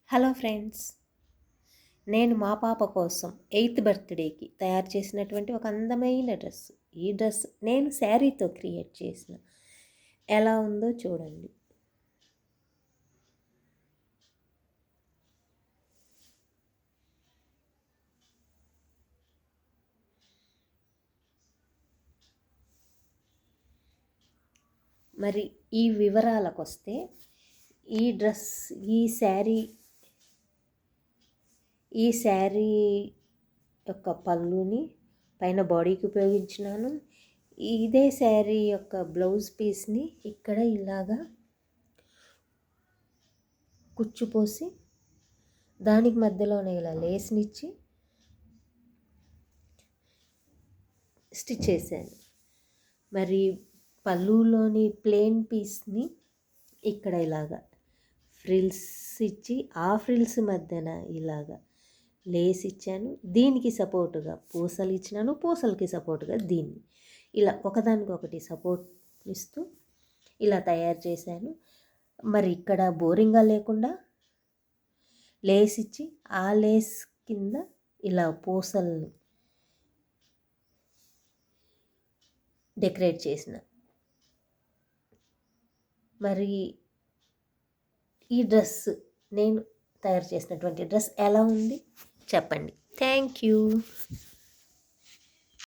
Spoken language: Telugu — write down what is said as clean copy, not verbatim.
హలో ఫ్రెండ్స్, నేను మా పాప కోసం 8th బర్త్డేకి తయారు చేసినటువంటి ఒక అందమైన డ్రెస్. ఈ డ్రెస్ నేను శారీతో క్రియేట్ చేసిన. ఎలా ఉందో చూడండి. మరి ఈ వివరాలకు వస్తే, ఈ డ్రెస్ ఈ శారీ యొక్క పళ్ళుని పైన బాడీకి ఉపయోగించినాను. ఇదే శారీ యొక్క బ్లౌజ్ పీస్ని ఇక్కడ ఇలాగా కుచ్చుపోసి దానికి మధ్యలోనే ఇలా లేస్నిచ్చి స్టిచ్ చేశాను. మరి పళ్ళులోని ప్లెయిన్ పీస్ని ఇక్కడ ఇలాగా ఫ్రిల్స్ ఇచ్చి ఆ ఫ్రిల్స్ మధ్యన ఇలాగా లేస్ ఇచ్చాను. దీనికి సపోర్టుగా పూసలు ఇచ్చినాను, పూసలకి సపోర్టుగా దీన్ని ఇలా ఒకదానికొకటి సపోర్ట్ ఇస్తూ ఇలా తయారు చేశాను. మరి ఇక్కడ బోరింగ్గా లేకుండా లేస్ ఇచ్చి ఆ లేస్ కింద ఇలా పూసల్ని డెకరేట్ చేసిన. మరి ఈ డ్రెస్ నేను తయారు చేసినటువంటి డ్రెస్ ఎలా ఉంది చెప్పండి. Thank you.